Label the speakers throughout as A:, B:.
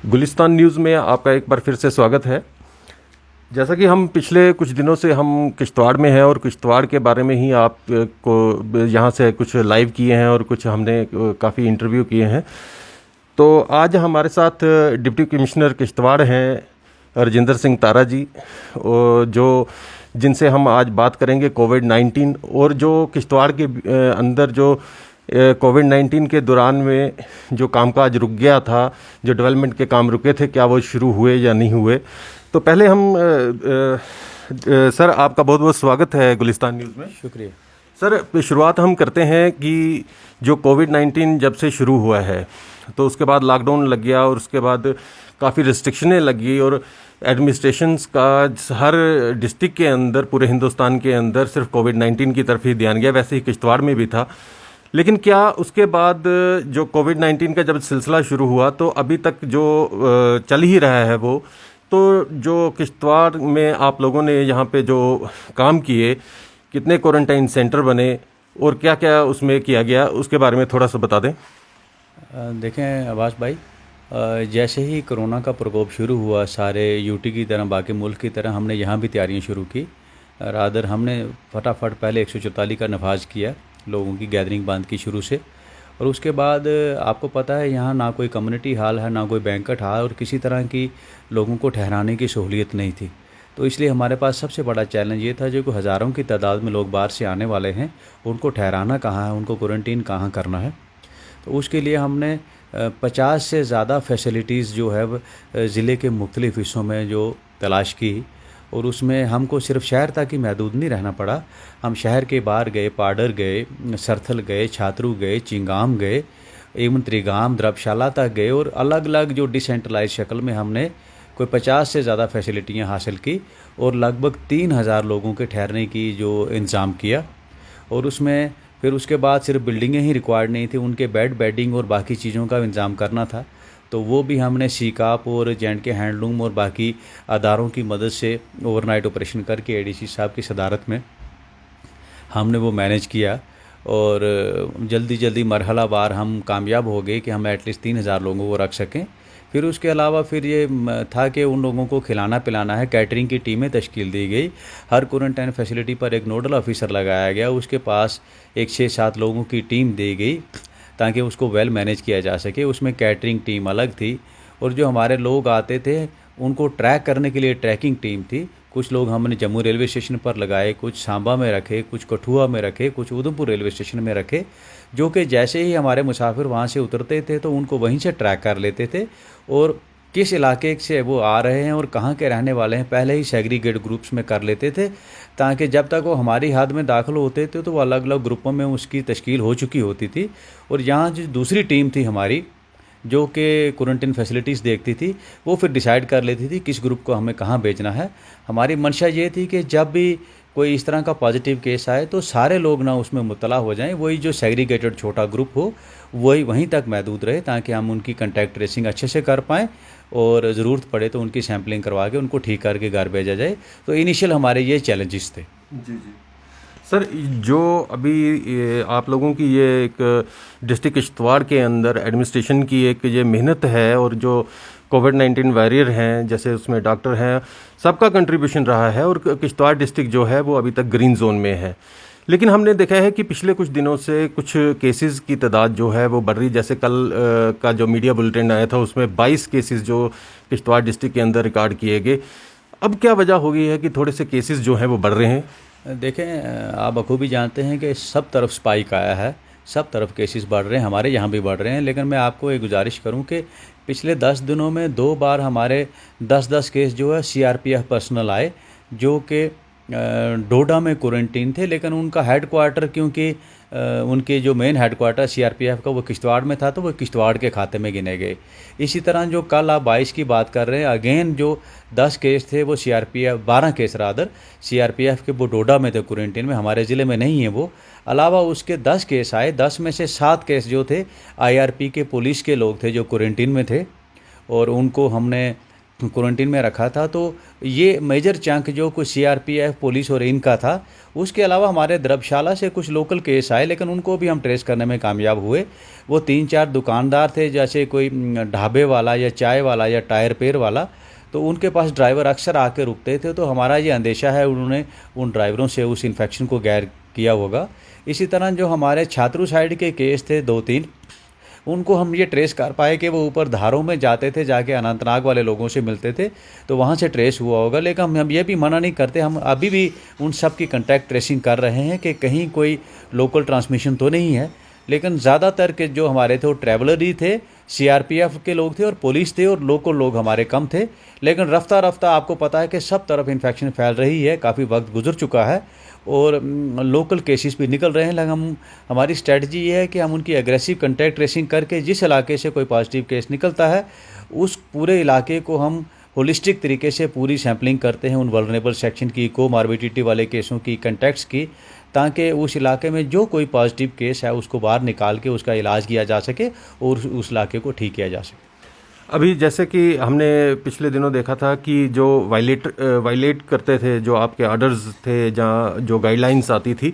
A: Gulistan news में आपका एक बार फिर से स्वागत है। जैसा कि हम पिछले कुछ दिनों से हम किश्तवाड़ में हैं और किश्तवाड़ के बारे में ही आप को यहाँ से कुछ लाइव किए हैं और कुछ हमने काफ़ी इंटरव्यू किए हैं। तो आज हमारे साथ डिप्टी कमिश्नर किश्तवाड़ हैं राजेंद्र सिंह तारा जी, जो जिनसे हम आज बात करेंगे कोविड-19 और जो किश्तवाड़ के अंदर जो कोविड-19 के दौरान में जो कामकाज रुक गया था, जो डेवलपमेंट के काम रुके थे, क्या वो शुरू हुए या नहीं हुए। तो पहले हम सर आपका बहुत बहुत स्वागत है गुलिस्तान न्यूज़ में।
B: शुक्रिया
A: सर। शुरुआत हम करते हैं कि जो कोविड-19 जब से शुरू हुआ है तो उसके बाद लॉकडाउन लग गया और उसके बाद काफ़ी रिस्ट्रिक्शनें लगी और एडमिनिस्ट्रेशंस का हर डिस्ट्रिक्ट के अंदर, पूरे हिंदुस्तान के अंदर सिर्फ कोविड-19 की तरफ ही ध्यान गया। वैसे ही किश्तवाड़ में भी था। लेकिन क्या उसके बाद जो कोविड-19 का जब सिलसिला शुरू हुआ तो अभी तक जो चल ही रहा है वो, तो जो किश्तवाड़ में आप लोगों ने यहाँ पे जो काम किए, कितने क्वारंटाइन सेंटर बने और क्या क्या उसमें किया गया, उसके बारे में थोड़ा सा बता दें।
B: देखें आवाज़ भाई, जैसे ही कोरोना का प्रकोप शुरू हुआ, सारे यूटी की तरह बाकी मुल्क की तरह हमने यहाँ भी तैयारियाँ शुरू की। रादर हमने फटाफट पहले 144 का नफाज किया, लोगों की गैदरिंग बंद की शुरू से। और उसके बाद आपको पता है यहाँ ना कोई कम्युनिटी हॉल है, ना कोई बैंक्वेट हॉल और किसी तरह की लोगों को ठहराने की सहूलियत नहीं थी। तो इसलिए हमारे पास सबसे बड़ा चैलेंज ये था, जो कि हज़ारों की तादाद में लोग बाहर से आने वाले हैं, उनको ठहराना कहाँ है, उनको क्वारंटीन कहाँ करना है। तो उसके लिए हमने 50 से ज़्यादा फैसिलिटीज़ जो है ज़िले के मुख्तलिफ़ हिस्सों में जो तलाश की, और उसमें हमको सिर्फ शहर तक ही महदूद नहीं रहना पड़ा। हम शहर के बाहर गए, पाडर गए, सरथल गए, छात्रू गए, चिंगाम गए, एवं त्रिगाम, द्रबशाला तक गए और अलग अलग जो डिसेंट्रलाइज शक्ल में हमने कोई 50 से ज़्यादा फैसिलिटियाँ हासिल की और लगभग 3000 लोगों के ठहरने की जो इंतज़ाम किया। और उसमें फिर उसके बाद सिर्फ बिल्डिंगें ही रिक्वायर्ड नहीं थी, उनके बेडिंग और बाकी चीज़ों का इंतज़ाम करना था। तो वो भी हमने सीकाप और J&K हैंडलूम और बाकी अदारों की मदद से ओवरनाइट ऑपरेशन करके ADC साहब की सदारत में हमने वो मैनेज किया। और जल्दी मरहला वार हम कामयाब हो गए कि हम एटलीस्ट 3000 लोगों को रख सकें। फिर उसके अलावा फिर ये था कि उन लोगों को खिलाना पिलाना है, कैटरिंग की टीमें तश्कील दी गई। हर क्वारंटाइन फैसिलिटी पर एक नोडल ऑफिसर लगाया गया, उसके पास एक 6-7 लोगों की टीम दी गई ताकि उसको वेल मैनेज किया जा सके। उसमें कैटरिंग टीम अलग थी और जो हमारे लोग आते थे उनको ट्रैक करने के लिए ट्रैकिंग टीम थी। कुछ लोग हमने जम्मू रेलवे स्टेशन पर लगाए, कुछ सांबा में रखे, कुछ कठुआ में रखे, कुछ उधमपुर रेलवे स्टेशन में रखे, जो कि जैसे ही हमारे मुसाफिर वहाँ से उतरते थे तो उनको वहीं से ट्रैक कर लेते थे और किस इलाके से वो आ रहे हैं और कहाँ के रहने वाले हैं पहले ही सेग्रीगेट ग्रुप्स में कर लेते थे, ताकि जब तक वो हमारी हद में दाखिल होते थे तो वो अलग अलग ग्रुपों में उसकी तश्कील हो चुकी होती थी। और यहाँ जो दूसरी टीम थी हमारी, जो कि क्वारंटीन फैसिलिटीज़ देखती थी, वो फिर डिसाइड कर लेती थी किस ग्रुप को हमें कहाँ भेजना है। हमारी मंशा ये थी कि जब भी कोई इस तरह का पॉजिटिव केस आए तो सारे लोग ना उसमें मुब्तला हो जाएं, वही जो सेग्रीगेटेड छोटा ग्रुप हो वही वहीं तक महदूद रहे, ताकि हम उनकी कंटैक्ट ट्रेसिंग अच्छे से कर पाएँ और ज़रूरत पड़े तो उनकी सैम्पलिंग करवा के उनको ठीक करके घर भेजा जाए। तो इनिशियल हमारे ये चैलेंजेस थे।
A: जी। सर, जो अभी आप लोगों की ये एक डिस्ट्रिक्ट किश्तवाड़ के अंदर एडमिनिस्ट्रेशन की एक ये मेहनत है और जो कोविड-19 वॉरियर हैं, जैसे उसमें डॉक्टर हैं, सबका कंट्रीब्यूशन रहा है और किश्तवाड़ डिस्ट्रिक्ट जो है वो अभी तक ग्रीन जोन में है। लेकिन हमने देखा है कि पिछले कुछ दिनों से कुछ केसेस की तादाद जो है वो बढ़ रही। जैसे कल का जो मीडिया बुलेटिन आया था उसमें 22 केसेस जो किश्तवाड़ डिस्ट्रिक्ट के अंदर रिकॉर्ड किए गए। अब क्या वजह हो गई है कि थोड़े से केसेस जो हैं वो बढ़ रहे हैं?
B: देखें, आप बखूबी जानते हैं कि सब तरफ स्पाइक आया है, सब तरफ केसेस बढ़ रहे हैं, हमारे यहाँ भी बढ़ रहे हैं। लेकिन मैं आपको एक गुजारिश करूँ कि पिछले 10 दिनों में 2 बार हमारे 10-10 केस जो है CRPF पर्सनल आए, जो कि डोडा में क्वारंटीन थे, लेकिन उनका हेड क्वार्टर, क्योंकि उनके जो मेन हेड क्वार्टर CRPF का वो किश्तवाड़ में था, तो वो किश्तवाड़ के खाते में गिने गए। इसी तरह जो कल आप 22 की बात कर रहे हैं, अगेन जो 10 केस थे वो CRPF, 12 केस रादर CRPF के वो डोडा में थे क्वारंटीन में, हमारे ज़िले में नहीं है वो। अलावा उसके 10 केस आए, 10 में से 7 केस जो थे IRP के पुलिस के लोग थे जो क्वारंटीन में थे, और उनको हमने क्वारंटीन में रखा था। तो ये मेजर चंक जो कुछ सीआरपीएफ पुलिस और इनका था। उसके अलावा हमारे धर्मशाला से कुछ लोकल केस आए, लेकिन उनको भी हम ट्रेस करने में कामयाब हुए। वो 3-4 दुकानदार थे, जैसे कोई ढाबे वाला या चाय वाला या टायर पेर वाला। तो उनके पास ड्राइवर अक्सर आके रुकते थे। तो हमारा ये अंदेशा है उन्होंने उन ड्राइवरों से उस इन्फेक्शन को गैर किया होगा। इसी तरह जो हमारे छात्रू साइड के केस थे 2-3, उनको हम ये ट्रेस कर पाए कि वो ऊपर धारों में जाते थे, जाके अनंतनाग वाले लोगों से मिलते थे, तो वहाँ से ट्रेस हुआ होगा। लेकिन हम ये भी मना नहीं करते, हम अभी भी उन सब की कंटैक्ट ट्रेसिंग कर रहे हैं कि कहीं कोई लोकल ट्रांसमिशन तो नहीं है। लेकिन ज़्यादातर के जो हमारे थे वो ट्रैवलर ही थे, सीआरपीएफ के लोग थे और पुलिस थे, और लोकल लोग हमारे कम थे। लेकिन रफ्ता रफ्ता आपको पता है कि सब तरफ इन्फेक्शन फैल रही है, काफ़ी वक्त गुजर चुका है और लोकल केसेस भी निकल रहे हैं। लेकिन हमारी स्ट्रेटजी ये है कि हम उनकी एग्रेसिव कंटैक्ट ट्रेसिंग करके जिस इलाके से कोई पॉजिटिव केस निकलता है उस पूरे इलाके को हम होलिस्टिक तरीके से पूरी सैम्पलिंग करते हैं, उन वल्नरेबल सेक्शन की, कोमार्बिडिटी वाले केसों की, कंटैक्ट्स की, ताकि उस इलाके में जो कोई पॉजिटिव केस है उसको बाहर निकाल के उसका इलाज किया जा सके और उस इलाके को ठीक किया जा सके।
A: अभी जैसे कि हमने पिछले दिनों देखा था कि जो वायलेट करते थे, जो आपके ऑर्डर्स थे, जहाँ जो गाइडलाइंस आती थी,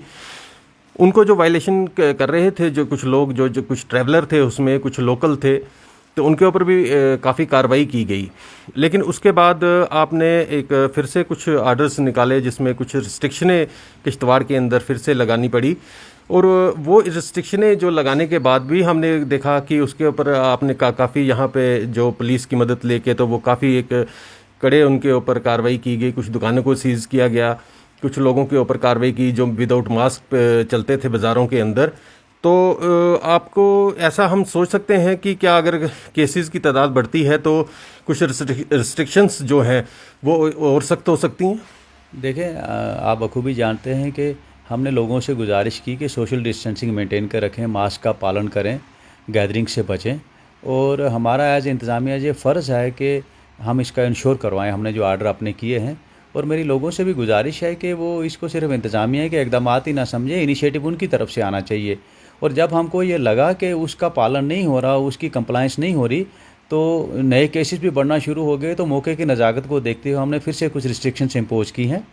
A: उनको जो वायलेशन कर रहे थे, जो कुछ लोग, जो कुछ ट्रैवलर थे, उसमें कुछ लोकल थे, तो उनके ऊपर भी काफ़ी कार्रवाई की गई। लेकिन उसके बाद आपने एक फिर से कुछ ऑर्डर्स निकाले जिसमें कुछ रिस्ट्रिक्शनें किश्तवाड़ के अंदर फिर से लगानी पड़ी, और वो रिस्ट्रिक्शनें जो लगाने के बाद भी हमने देखा कि उसके ऊपर आपने काफ़ी यहाँ पे जो पुलिस की मदद लेके, तो वो काफ़ी एक कड़े उनके ऊपर कार्रवाई की गई। कुछ दुकानों को सीज़ किया गया, कुछ लोगों के ऊपर कार्रवाई की जो विदाउट मास्क चलते थे बाज़ारों के अंदर। तो आपको ऐसा हम सोच सकते हैं कि क्या अगर केसेस की तादाद बढ़ती है तो कुछ रिस्ट्रिक्शंस जो हैं वो और सख्त हो सकती हैं?
B: देखें, आप बखूबी जानते हैं कि हमने लोगों से गुजारिश की कि सोशल डिस्टेंसिंग मेंटेन कर रखें, मास्क का पालन करें, गैदरिंग से बचें, और हमारा एज इंतज़ामिया ये फ़र्ज़ है कि हम इसका इंश्योर करवाएं, हमने जो आर्डर अपने किए हैं। और मेरी लोगों से भी गुजारिश है कि वो इसको सिर्फ इंतज़ामिया के इक़दामात ही ना समझें, इनिशिएटिव उनकी तरफ से आना चाहिए। और जब हमको ये लगा कि उसका पालन नहीं हो रहा, उसकी कंप्लाइंस नहीं हो रही, तो नए केसेस भी बढ़ना शुरू हो गए। तो मौके की नज़ाकत को देखते हुए हमने फिर से कुछ रिस्ट्रिक्शंस इम्पोज की हैं।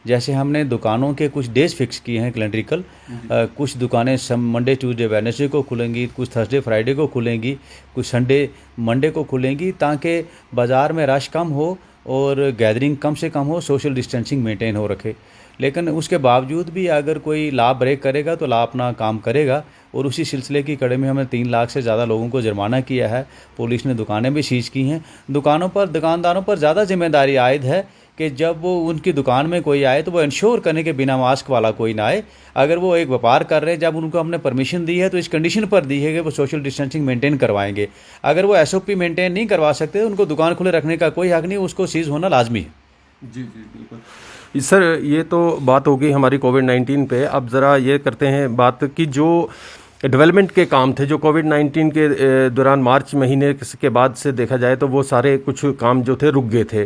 B: जैसे हमने दुकानों के कुछ डेज फिक्स किए हैं कैलेंड्रिकल। कुछ दुकानें मंडे ट्यूसडे वेडनेसडे को खुलेंगी, कुछ थर्सडे फ्राइडे को खुलेंगी, कुछ संडे मंडे को खुलेंगी, ताकि बाज़ार में रश कम हो और गैदरिंग कम से कम हो, सोशल डिस्टेंसिंग मेंटेन हो रखे। लेकिन उसके बावजूद भी अगर कोई लॉ ब्रेक करेगा तो लॉ अपना काम करेगा। और उसी सिलसिले की कड़ी में हमने 3 लाख से ज़्यादा लोगों को जुर्माना किया है। पुलिस ने दुकानें भी सीज की हैं। दुकानदारों पर ज़्यादा जिम्मेदारी आयद है कि जब वो उनकी दुकान में कोई आए तो वो इंश्योर करने के बिना मास्क वाला कोई ना आए। अगर वो एक व्यापार कर रहे हैं, जब उनको हमने परमिशन दी है तो इस कंडीशन पर दी है कि वो सोशल डिस्टेंसिंग मेंटेन करवाएंगे। अगर वो एसओपी मेंटेन नहीं करवा सकते तो उनको दुकान खुले रखने का कोई हक नहीं, उसको सीज होना लाजमी है।
A: जी जी बिल्कुल सर, ये तो बात होगी हमारी कोविड-19 पे। अब ज़रा ये करते हैं बात कि जो डेवलपमेंट के काम थे, जो कोविड-19 के दौरान मार्च महीने के बाद से देखा जाए तो वो सारे कुछ काम जो थे रुक गए थे,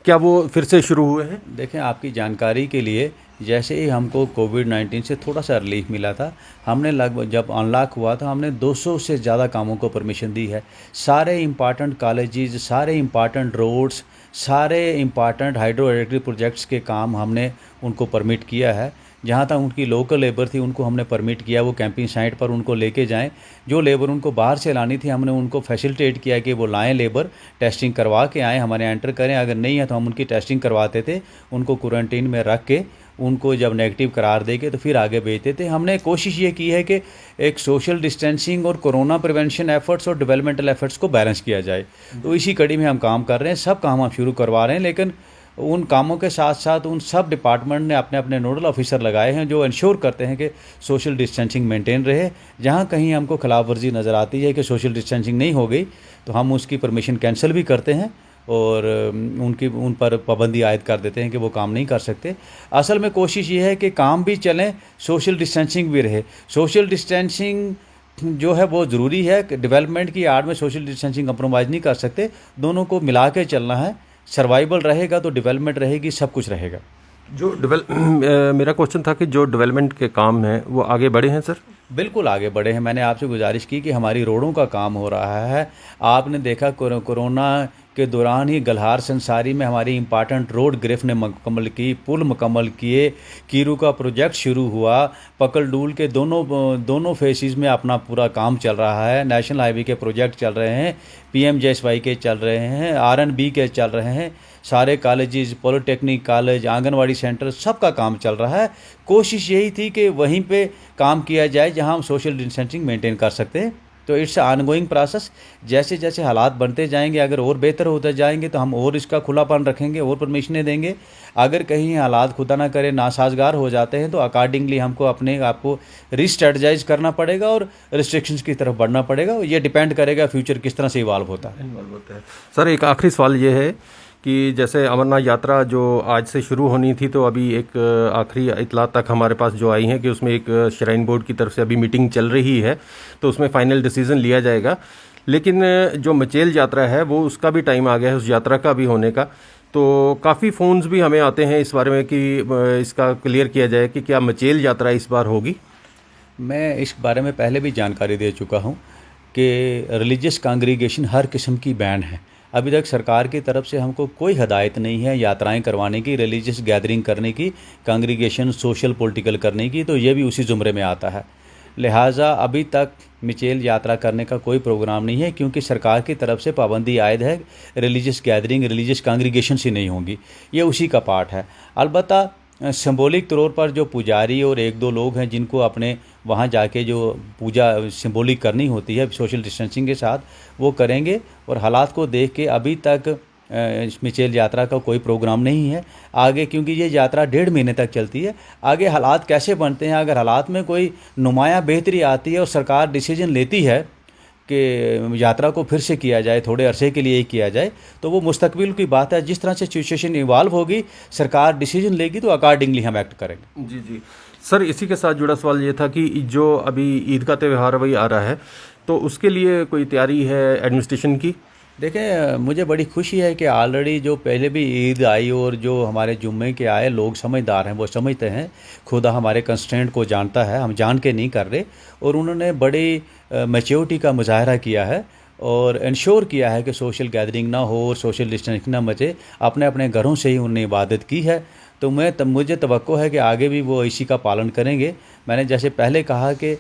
A: क्या वो फिर से शुरू हुए हैं?
B: देखें, आपकी जानकारी के लिए, जैसे ही हमको कोविड-19 से थोड़ा सा रिलीफ मिला था, हमने लगभग जब अनलॉक हुआ था हमने 200 से ज़्यादा कामों को परमिशन दी है। सारे इम्पॉर्टेंट कॉलेजेस, सारे इम्पॉर्टेंट रोड्स, सारे इम्पॉर्टेंट हाइड्रो इलेक्ट्रिक प्रोजेक्ट्स के काम हमने उनको परमिट किया है। जहाँ तक उनकी लोकल लेबर थी उनको हमने परमिट किया वो कैंपिंग साइट पर उनको लेके जाएं। जो लेबर उनको बाहर से लानी थी हमने उनको फैसिलिटेट किया कि वो लाएं लेबर, टेस्टिंग करवा के आएँ, हमारे एंटर करें। अगर नहीं है तो हम उनकी टेस्टिंग करवाते थे, उनको क्वारंटीन में रख के उनको जब नेगेटिव करार देके तो फिर आगे भेजते थे। हमने कोशिश ये की है कि एक सोशल डिस्टेंसिंग और कोरोना प्रिवेंशन एफर्ट्स और डेवलपमेंटल एफर्ट्स को बैलेंस किया जाए। तो इसी कड़ी में हम काम कर रहे हैं, सब काम हम शुरू करवा रहे हैं। लेकिन उन कामों के साथ साथ उन सब डिपार्टमेंट ने अपने अपने नोडल ऑफिसर लगाए हैं जो इंश्योर करते हैं कि सोशल डिस्टेंसिंग मेंटेन रहे। जहां कहीं हमको खिलाफ वर्जी नज़र आती है कि सोशल डिस्टेंसिंग नहीं हो गई तो हम उसकी परमिशन कैंसिल भी करते हैं और उन पर पाबंदी आयद कर देते हैं कि वो काम नहीं कर सकते। असल में कोशिश ये है कि काम भी चलें, सोशल डिस्टेंसिंग भी रहे। सोशल डिस्टेंसिंग जो है वो ज़रूरी है, डेवलपमेंट की आड़ में सोशल डिस्टेंसिंग कंप्रोमाइज़ नहीं कर सकते, दोनों को मिला के चलना है। सर्वाइवल रहेगा तो डेवलपमेंट रहेगी, सब कुछ रहेगा।
A: जो मेरा क्वेश्चन था कि जो डेवलपमेंट के काम हैं वो आगे बढ़े हैं सर?
B: बिल्कुल आगे बढ़े हैं। मैंने आपसे गुजारिश की कि हमारी रोडों का काम हो रहा है। आपने देखा कोरोना के दौरान ही गल्हार संसारी में हमारी इम्पॉर्टेंट रोड ग्रिफ ने मुकम्मल की, पुल मुकम्मल किए, कीरू का प्रोजेक्ट शुरू हुआ, पकलडूल के दोनों फेसिस में अपना पूरा काम चल रहा है, नेशनल हाईवे के प्रोजेक्ट चल रहे हैं, PMJSY के चल रहे हैं, RNB के चल रहे हैं, सारे colleges, polytechnic college, anganwadi centre, सबका काम चल रहा है। कोशिश यही थी कि वहीं पे काम किया जाए जहां हम सोशल डिस्टेंसिंग मेंटेन कर सकते हैं। तो इट्स ऑनगोइंग प्रोसेस। जैसे जैसे हालात बनते जाएंगे, अगर और बेहतर होते जाएंगे तो हम और इसका खुलापन रखेंगे और परमिशनें देंगे। अगर कहीं हालात खुदा ना करे नासाजगार हो जाते हैं तो अकॉर्डिंगली हमको अपने आप को रीस्ट्रेटजाइज करना पड़ेगा और रिस्ट्रिक्शंस की तरफ बढ़ना पड़ेगा। ये डिपेंड करेगा फ्यूचर किस तरह से इवाल्व होता है।
A: सर, एक आखिरी सवाल ये है कि जैसे अमरनाथ यात्रा जो आज से शुरू होनी थी, तो अभी एक आखिरी इतलात तक हमारे पास जो आई हैं कि उसमें एक श्राइन बोर्ड की तरफ से अभी मीटिंग चल रही है, तो उसमें फाइनल डिसीजन लिया जाएगा। लेकिन जो मचेल यात्रा है वो उसका भी टाइम आ गया है, उस यात्रा का भी होने का। तो काफ़ी फ़ोन्स भी हमें आते हैं इस बारे में कि इसका क्लियर किया जाए कि क्या मचेल यात्रा इस बार होगी।
B: मैं इस बारे में पहले भी जानकारी दे चुका हूँ कि रिलीजियस कांग्रीगेशन हर किस्म की बैन है। अभी तक सरकार की तरफ से हमको कोई हदायत नहीं है यात्राएं करवाने की, रिलीजियस गैदरिंग करने की, कांग्रीगेशन सोशल पॉलिटिकल करने की, तो ये भी उसी ज़ुमरे में आता है। लिहाजा अभी तक मिचेल यात्रा करने का कोई प्रोग्राम नहीं है, क्योंकि सरकार की तरफ से पाबंदी आयद है, रिलीजियस गैदरिंग, रिलीजियस कांग्रीगेशन ही नहीं होंगी, ये उसी का पार्ट है। अलबत्ता सिंबॉलिक तौर पर जो पुजारी और एक दो लोग हैं जिनको अपने वहाँ जाके जो पूजा सिंबॉलिक करनी होती है सोशल डिस्टेंसिंग के साथ, वो करेंगे। और हालात को देख के अभी तक मिचेल यात्रा का कोई प्रोग्राम नहीं है आगे, क्योंकि ये यात्रा 1.5 महीने तक चलती है। आगे हालात कैसे बनते हैं, अगर हालात में कोई नुमाया बेहतरी आती है और सरकार डिसीजन लेती है कि यात्रा को फिर से किया जाए, थोड़े अरसे के लिए ही किया जाए, तो वो मुस्तकबिल की बात है। जिस तरह से सिचुएशन इवाल्व होगी, सरकार डिसीजन लेगी, तो अकॉर्डिंगली हम एक्ट करेंगे।
A: जी जी सर, इसी के साथ जुड़ा सवाल ये था कि जो अभी ईद का त्यौहार वही आ रहा है, तो उसके लिए कोई तैयारी है एडमिनिस्ट्रेशन की?
B: देखें, मुझे बड़ी खुशी है कि ऑलरेडी जो पहले भी ईद आई और जो हमारे जुम्मे के आए लोग समझदार हैं, वो समझते हैं, खुदा हमारे कंस्ट्रेंट को जानता है, हम जान के नहीं कर रहे, और उन्होंने बड़ी मैच्योरिटी का मुजाहरा किया है और इंश्योर किया है कि सोशल गैदरिंग ना हो और सोशल डिस्टेंसिंग ना बचे। अपने अपने घरों से ही उन्होंने इबादत की है, तो मुझे तवक्को है कि आगे भी वो इसी का पालन करेंगे। मैंने जैसे पहले कहा कि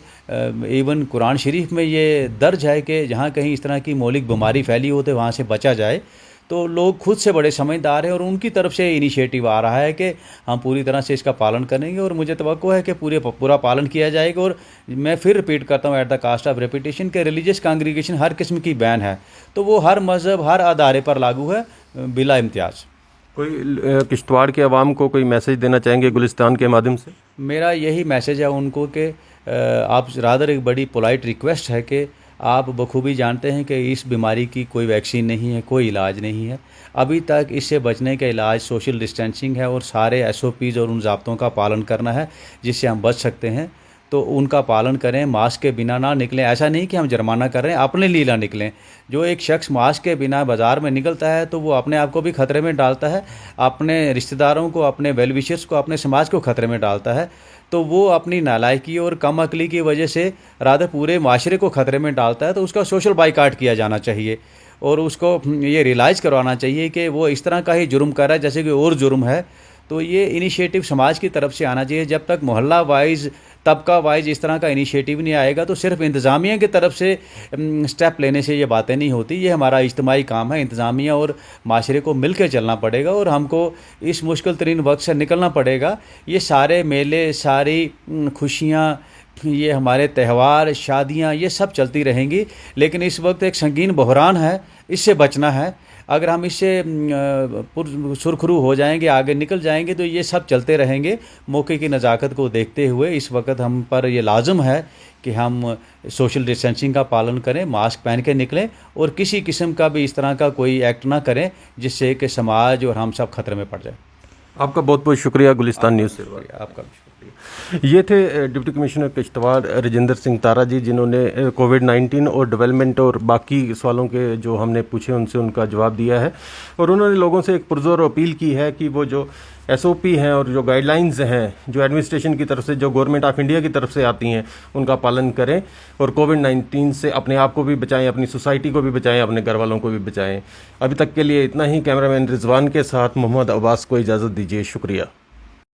B: इवन कुरान शरीफ में ये दर्ज है कि जहाँ कहीं इस तरह की मौलिक बीमारी फैली हो तो वहाँ से बचा जाए। तो लोग खुद से बड़े समझदार हैं और उनकी तरफ से इनिशिएटिव आ रहा है कि हम पूरी तरह से इसका पालन करेंगे, और मुझे तवक्को है कि पूरा पालन किया जाएगा। और मैं फिर रिपीट करता हूँ at the cost of repetition कि रिलीजियस कांग्रीगेशन हर किस्म की बैन है, तो वो हर मज़हब हर अदारे पर लागू है बिला इम्तियाज़।
A: कोई किश्तवाड़ के अवाम को कोई मैसेज देना चाहेंगे गुलिस्तान के माध्यम से?
B: मेरा यही मैसेज है उनको कि आप रादर एक बड़ी पोलाइट रिक्वेस्ट है कि आप बखूबी जानते हैं कि इस बीमारी की कोई वैक्सीन नहीं है, कोई इलाज नहीं है। अभी तक इससे बचने का इलाज सोशल डिस्टेंसिंग है और सारे SOPs और उन ज़ाब्तों का पालन करना है जिससे हम बच सकते हैं। तो उनका पालन करें, मास्क के बिना ना निकलें। ऐसा नहीं कि हम जुर्माना कर रहे हैं, अपने लिए ना निकलें। जो एक शख्स मास्क के बिना बाज़ार में निकलता है तो वो अपने आप को भी ख़तरे में डालता है, अपने रिश्तेदारों को, अपने वेल विशर्स को, अपने समाज को ख़तरे में डालता है। तो वो अपनी नालायकी और कम अकली की वजह से रादर पूरे माशरे को ख़तरे में डालता है। तो उसका सोशल बाइकाट किया जाना चाहिए और उसको ये रियलाइज़ करवाना चाहिए कि वो इस तरह का ही जुर्म कर रहा है जैसे कि और जुर्म है। तो ये इनिशिएटिव समाज की तरफ से आना चाहिए। जब तक मोहल्ला वाइज, तबका वाइज इस तरह का इनिशिएटिव नहीं आएगा तो सिर्फ इंतज़ामिया की तरफ से स्टेप लेने से ये बातें नहीं होती। ये हमारा इज्तिमाई काम है, इंतज़ामिया और माशरे को मिल के चलना पड़ेगा और हमको इस मुश्किल तरीन वक्त से निकलना पड़ेगा। ये सारे मेले, सारी खुशियाँ, ये हमारे त्यौहार, शादियाँ, ये सब चलती रहेंगी, लेकिन इस वक्त एक संगीन बहरान है, इससे बचना है। अगर हम इससे सुरखरू हो जाएंगे, आगे निकल जाएंगे, तो ये सब चलते रहेंगे। मौके की नज़ाकत को देखते हुए इस वक्त हम पर ये लाजम है कि हम सोशल डिस्टेंसिंग का पालन करें, मास्क पहन के निकलें और किसी किस्म का भी इस तरह का कोई एक्ट ना करें जिससे कि समाज और हम सब खतरे में पड़ जाए।
A: आपका बहुत बहुत शुक्रिया गुलिस्तान न्यूज़ से।
B: आपका भी शुक्रिया।
A: ये थे डिप्टी कमिश्नर किश्तवाड़ राजेंद्र सिंह तारा जी, जिन्होंने कोविड-19 और डेवलपमेंट और बाकी सवालों के जो हमने पूछे उनसे उनका जवाब दिया है। और उन्होंने लोगों से एक पुरजोर अपील की है कि वो जो SOP हैं और जो गाइडलाइंस हैं जो एडमिनिस्ट्रेशन की तरफ से, जो गवर्नमेंट ऑफ इंडिया की तरफ से आती हैं, उनका पालन करें और कोविड-19 से अपने आप को भी बचाएं, अपनी सोसाइटी को भी बचाएं, अपने घर वालों को भी बचाएं। अभी तक के लिए इतना ही। कैमरामैन रिजवान के साथ मोहम्मद अब्बास को इजाज़त दीजिए। शुक्रिया।